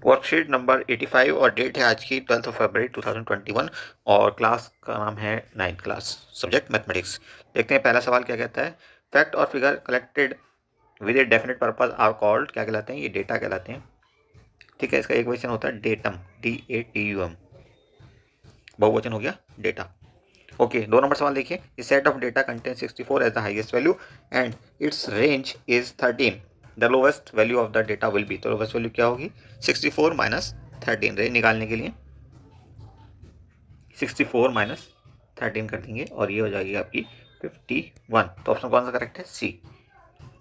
Worksheet number 85 और date है आज की 12 फरवरी 2021 और क्लास का नाम है 9th क्लास, सब्जेक्ट मैथमेटिक्स। देखते हैं पहला सवाल क्या कहता है। फैक्ट और figure collected with a definite purpose are called, क्या कहलाते हैं, ये डेटा कहलाते हैं। ठीक है, इसका एक वचन होता है डेटम, DATUM, बहुवचन हो गया डेटा। ओके, 2 नंबर सवाल देखिए। A set of data contain 64 as the highest value and its range is 13, the lowest value of the data will be. तो लोवेस्ट वैल्यू क्या होगी? 64 माइनस 13। रेंज निकालने के लिए 64 माइनस 13 कर देंगे और ये हो जाएगी आपकी 51। तो ऑप्शन कौन सा करेक्ट है? सी।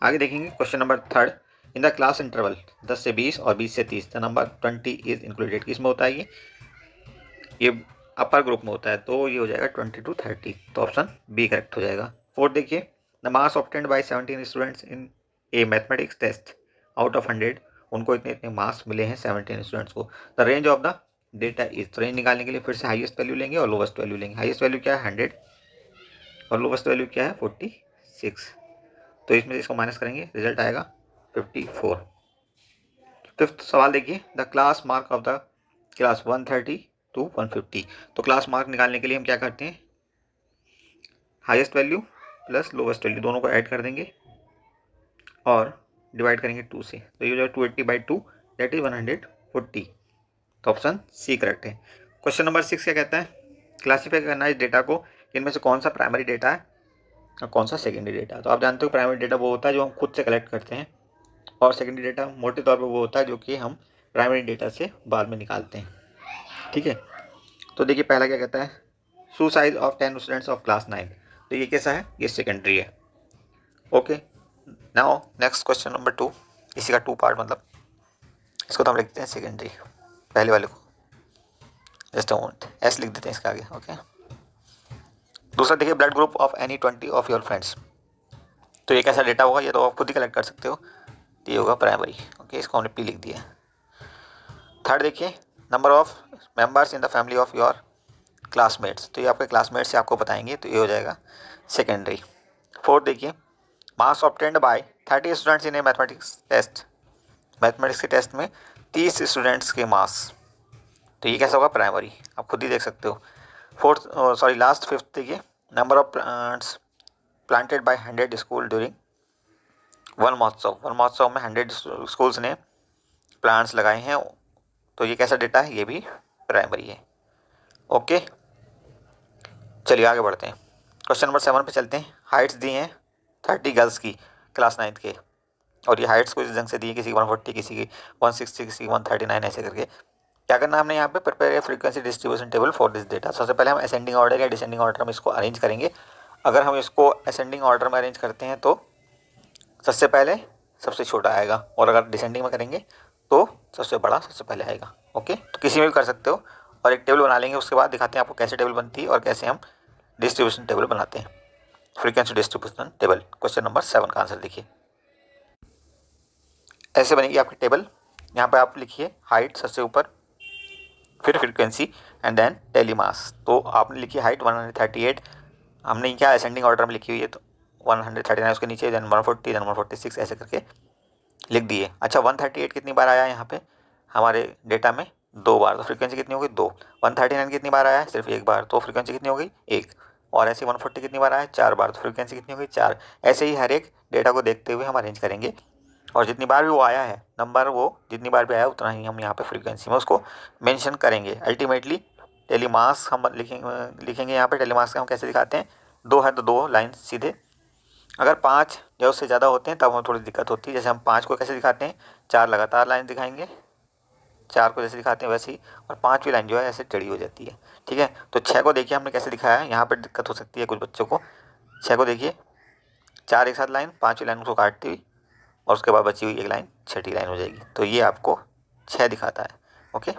आगे देखेंगे question number 3। In the class interval 10 से 20 और 20 से 30 द नंबर 20 इज इंक्लूडेड। किस में होता है ये अपर ग्रुप में होता है, तो ये हो जाएगा 20 to 30। तो ऑप्शन बी करेक्ट हो जाएगा। 4 देखिए। The marks obtained by 17 students in a mathematics test out of 100, उनको इतने इतने मार्क्स मिले हैं 17 स्टूडेंट्स को। The range of the data is, तो रेंज निकालने के लिए फिर से हाईएस्ट वैल्यू लेंगे और लोवेस्ट वैल्यू लेंगे। हाईएस्ट वैल्यू क्या है? 100 और लोवेस्ट वैल्यू क्या है? 46। तो इसमें से इसको माइनस करेंगे, रिजल्ट आएगा 54। फिफ्थ सवाल देखिए। The class mark of the class 130 to 150। तो क्लास मार्क निकालने के लिए हम क्या करते हैं? Highest value plus lowest value दोनों को ऐड कर देंगे और डिवाइड करेंगे 2 से। तो ये हो जाएगा 280/2, दैट इज 140। तो ऑप्शन सी करेक्ट है। क्वेश्चन नंबर 6 क्या कहता है? क्लासीफाई करना इस डेटा को, इनमें से कौन सा प्राइमरी डेटा है और कौन सा सेकेंडरी डेटा है। तो आप जानते हो प्राइमरी डेटा वो होता है जो हम खुद से कलेक्ट करते हैं और सेकेंडरी डेटा मोटे तौर पर वो होता है जो कि हम प्राइमरी डेटा से बाद में निकालते हैं। ठीक है, तो देखिए पहला क्या कहता है, suicide of 10 students of class 9। तो ये कैसा है? ये सेकेंडरी है। Okay, now next question number 2, इसी का 2 पार्ट, मतलब इसको तो हम लिखते हैं सेकेंडरी, पहले वाले को जस्ट अमाउंट एस लिख देते हैं इसके आगे। ओके, दूसरा देखिए, blood group of any 20 of your friends. तो ये कैसा डेटा होगा? ये तो आप खुद ही कलेक्ट कर सकते हो, तो ये होगा प्राइमरी। ओके, इसको हमने पी लिख दिया। थर्ड देखिए, number of members in the family of your classmates. तो ये आपके क्लासमेट्स से आपको बताएंगे, तो ये हो जाएगा सेकेंडरी। फोर्थ देखिए, marks obtained by 30 students in a mathematics test. Mathematics के टेस्ट में 30 स्टूडेंट्स के मार्क्स, तो ये कैसा होगा? प्राइमरी। आप खुद ही देख सकते हो। लास्ट फिफ्थ देखिए, number of plants planted by 100 school during one महोत्सव। वन महोत्सव में 100 स्कूल्स ने प्लांट्स लगाए हैं, तो ये कैसा डेटा है? ये भी प्राइमरी है। ओके, चलिए आगे बढ़ते हैं। क्वेश्चन नंबर 7 पे चलते हैं। हाइट्स दी हैं 30 गर्ल्स की क्लास 9th के, और ये हाइट्स कुछ ढंग से दी है, किसी की 140, किसी की 160, किसी की 139, ऐसे करके। क्या करना है हमने यहाँ पे? Prepare a frequency distribution table for this data. सबसे पहले हम असेंडिंग ऑर्डर या डिसेंडिंग ऑर्डर में इसको अरेंज करेंगे। अगर हम इसको असेंडिंग ऑर्डर में अरेंज करते हैं तो सबसे पहले सबसे छोटा आएगा, और अगर डिसेंडिंग में करेंगे तो सबसे बड़ा सबसे पहले आएगा। ओके, तो किसी में भी कर सकते हो, और एक टेबल बना लेंगे। उसके बाद दिखाते हैं आपको कैसे टेबल बनती है और कैसे हम डिस्ट्रीब्यूशन टेबल बनाते हैं, frequency distribution table. Question number 7 का आंसर देखिए, ऐसे बनेगी आपकी टेबल। यहाँ पे आप लिखिए हाइट सबसे ऊपर, फिर फ्रीक्वेंसी एंड देन डेली मास। तो आपने लिखी हाइट 138, हमने क्या असेंडिंग ऑर्डर में लिखी हुई है, तो 139 उसके नीचे, देन 140, देन 146, ऐसे करके लिख दिए। अच्छा, 138 कितनी बार आया है यहाँ पे हमारे डेटा में? 2 बार। तो फ्रीक्वेंसी कितनी हो गई? 2। 139 कितनी बार आया है? सिर्फ 1 बार, तो फ्रीक्वेंसी कितनी हो गई? 1। और ऐसे 140 कितनी बार आया है? 4 बार, तो फ्रीक्वेंसी कितनी हो गई? 4। ऐसे ही हर एक डेटा को देखते हुए हम अरेंज करेंगे, और जितनी बार भी वो आया है नंबर, वो जितनी बार भी आया उतना ही हम यहाँ पे फ्रीक्वेंसी में उसको मेंशन करेंगे। अल्टीमेटली टेलीमास हम लिखेंगे यहाँ पे। टेलीमास का हम कैसे दिखाते हैं? 2 है तो 2 लाइन सीधे। अगर 5 या उससे ज़्यादा होते हैं तब हमें थोड़ी दिक्कत होती है। जैसे हम 5 को कैसे दिखाते हैं? 4 लगातार लाइन दिखाएंगे, 4 को जैसे दिखाते हैं वैसे ही, और 5वीं लाइन जो है ऐसे टेढ़ी हो जाती है। ठीक है, तो 6 को देखिए हमने कैसे दिखाया है। यहाँ पर दिक्कत हो सकती है कुछ बच्चों को। 6 को देखिए, 4 एक साथ लाइन, 5वीं लाइन को काटती हुई, और उसके बाद बची हुई एक लाइन 6ठी लाइन हो जाएगी। तो ये आपको 6 दिखाता है। ओके,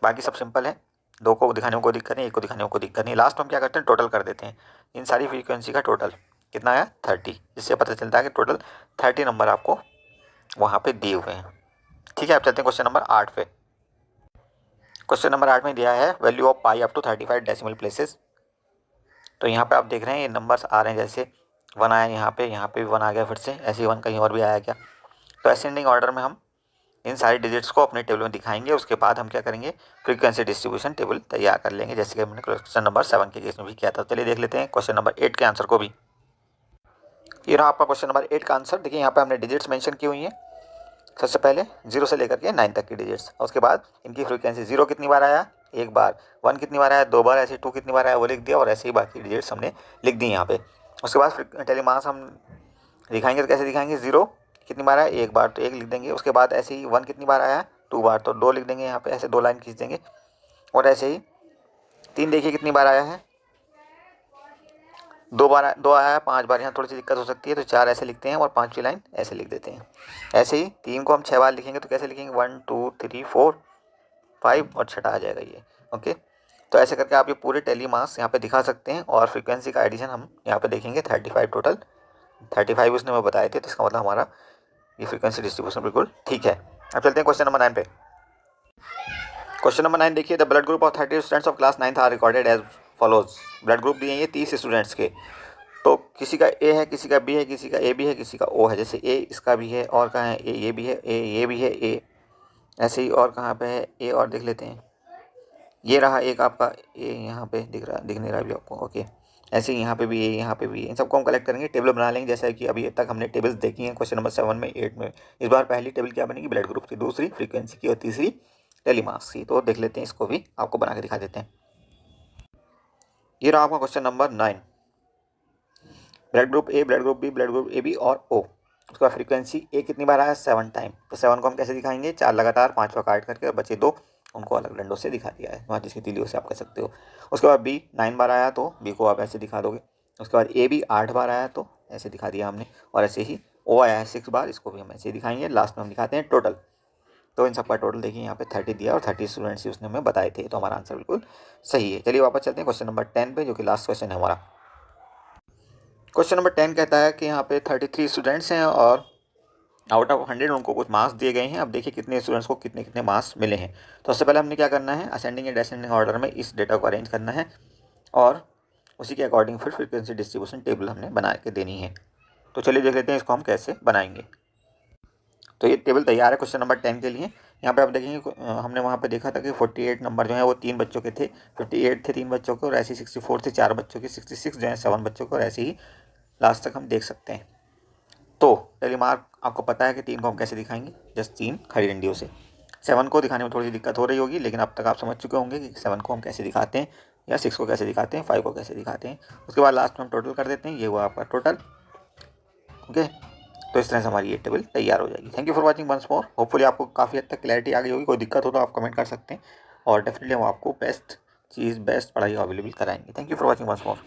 बाकी सब सिंपल है। 2 को दिखाने में कोई दिक्कत नहीं, 1 को दिखाने में कोई दिक्कत नहीं। लास्ट में हम क्या करते हैं? टोटल कर देते हैं। इन सारी फ्रीक्वेंसी का टोटल कितना आया? 30। जिससे पता चलता है कि टोटल 30 नंबर आपको वहाँ पे दिए हुए हैं। ठीक है, अब चलते हैं क्वेश्चन नंबर 8 पे। क्वेश्चन नंबर 8 में दिया है value of pi up to 35 decimal places. तो यहाँ पे आप देख रहे हैं ये नंबर्स आ रहे हैं, जैसे 1 आया यहाँ पे भी 1 आ गया, फिर से ऐसे ही 1 कहीं और भी आया क्या? तो असेंडिंग ऑर्डर में हम इन सारे डिजिट्स को अपने टेबल में दिखाएंगे। उसके बाद हम क्या करेंगे, फ्रीक्वेंसी डिस्ट्रीब्यूशन टेबल तैयार कर लेंगे, जैसे कि हमने क्वेश्चन नंबर 7 के केस में भी किया था। चलिए देख लेते हैं क्वेश्चन नंबर 8 के आंसर को भी। ये रहा आपका क्वेश्चन नंबर 8 का आंसर। देखिए यहाँ पे हमने डिजिट्स मेंशन की हुई हैं। सबसे पहले 0 से लेकर के 9 तक की डिजिट्स, उसके बाद इनकी फ्रीक्वेंसी 0 कितनी बार आया, एक बार, 1 कितनी बार आया, 2 बार, ऐसे 2 कितनी बार आया वो लिख दिया, और ऐसे ही बाकी डिजिट्स हमने लिख दी यहाँ पे। उसके बाद टेलीमास हम दिखाएंगे तो कैसे दिखाएंगे, 0 कितनी बार आया, एक बार, तो 1 लिख देंगे। उसके बाद ऐसे ही 1 कितनी बार आया, 2 बार, तो 2 लिख देंगे यहाँ पे, ऐसे 2 लाइन खींच देंगे। और ऐसे ही 3 देखिए कितनी बार आया है, 2 बार, 2 आया, 5 बार, यहाँ थोड़ी सी दिक्कत हो सकती है, तो 4 ऐसे लिखते हैं और 5वीं लाइन ऐसे लिख देते हैं। ऐसे ही 3 को हम 6 बार लिखेंगे तो कैसे लिखेंगे, 1 2 3 4 5 और छठा आ जाएगा ये। ओके, तो ऐसे करके आप ये पूरे टेली मास यहाँ पे दिखा सकते हैं। और फ्रीक्वेंसी का एडिशन हम यहाँ पे देखेंगे 35 टोटल, 35 उसने मैं बताए थे, तो इसका मतलब हमारा ये फ्रीक्वेंसी डिस्ट्रीब्यूशन बिल्कुल ठीक है। अब चलते हैं क्वेश्चन नंबर 9 पे। क्वेश्चन नंबर 9 देखिए, the blood group of 30 students of class 9th are recorded as follows. Blood group दिए हैं ये 30 स्टूडेंट्स के, तो किसी का ए है, किसी का बी है, किसी का ए भी है, किसी का ओ है। जैसे ए इसका भी है, और कहाँ है ए, ये भी है ए, ये भी है ए, ऐसे ही और कहाँ पे है ए, और देख लेते हैं, ये रहा एक आपका ए, यहाँ पे दिख नहीं रहा अभी आपको। ओके, ऐसे ही यहाँ पे भी ए, यहाँ पे भी, इन सबको हम कलेक्ट करेंगे, टेबल बना लेंगे। जैसा कि अभी तक हमने टेबल्स देखी हैं क्वेश्चन नंबर 7 में, 8 में। इस बार पहली टेबल क्या बनेगी, ब्लड ग्रुप की, दूसरी फ्रीक्वेंसी की, और तीसरी टेलीमास की। तो देख लेते हैं, इसको भी आपको बना के दिखा देते हैं। ये रहा आपका question number 9, blood group A, blood group B, blood group A B और ओ। उसके बाद फ्रीक्वेंसी ए कितनी बार आया, 7 टाइम, तो 7 को हम कैसे दिखाएंगे, 4 लगातार, 5वां काट करके, और बचे 2 उनको अलग डंडों से दिखा दिया है, वहाँ जिसकी तीलियों से आप कह सकते हो। उसके बाद बी 9 बार आया तो बी को आप ऐसे दिखा दोगे। उसके बाद ए बी 8 बार आया तो ऐसे दिखा दिया हमने, और ऐसे ही ओ आया है 6 बार, इसको भी हम ऐसे ही दिखाएंगे। लास्ट में हम दिखाते हैं टोटल, तो इन सबका टोटल देखिए यहाँ पे 30 दिया, और 30 स्टूडेंट्स ही उसने हमें बताए थे, तो हमारा आंसर बिल्कुल सही है। चलिए वापस चलते हैं क्वेश्चन नंबर 10 पे, जो कि लास्ट क्वेश्चन है हमारा। क्वेश्चन नंबर 10 कहता है कि यहाँ पे 33 स्टूडेंट्स हैं, और आउट ऑफ 100 उनको कुछ मार्क्स दिए गए हैं। अब देखिए कितने स्टूडेंट्स को कितने कितने मार्क्स मिले हैं। तो सबसे पहले हमने क्या करना है, असेंडिंग या डिसेंडिंग ऑर्डर में इस डेटा को अरेंज करना है, और उसी के अकॉर्डिंग फिर फ्रीक्वेंसी डिस्ट्रीब्यूशन टेबल हमने बना के देनी है। तो चलिए देख लेते हैं इसको हम कैसे बनाएंगे। तो ये टेबल तैयार है क्वेश्चन नंबर 10 के लिए। यहाँ पे आप देखेंगे हमने वहाँ पे देखा था कि 48 नंबर जो है वो 3 बच्चों के थे, 58 थे 3 बच्चों के, और ऐसे ही 64 थे 4 बच्चों के, 66 जो है 7 बच्चों के, और ऐसे ही लास्ट तक हम देख सकते हैं। तो टेलीमार्क आपको पता है कि 3 को हम कैसे दिखाएंगे, जस्ट 3 खड़ी डंडियों से। 7 को दिखाने में थोड़ी सी दिक्कत हो रही होगी, लेकिन अब तक आप समझ चुके होंगे कि 7 को हम कैसे दिखाते हैं, या 6 को कैसे दिखाते हैं, 5 को कैसे दिखाते हैं। उसके बाद लास्ट में हम टोटल कर देते हैं, ये हुआ आपका टोटल। ओके, तो इस तरह से हमारी ये टेबल तैयार हो जाएगी। Thank you for watching once more. Hopefully आपको काफ़ी हद तक क्लैरिटी आ गई होगी। कोई दिक्कत हो तो आप कमेंट कर सकते हैं, और डेफिनेटली हम आपको बेस्ट चीज़, बेस्ट पढ़ाई अवेलेबल कराएंगे। थैंक you for watching once more.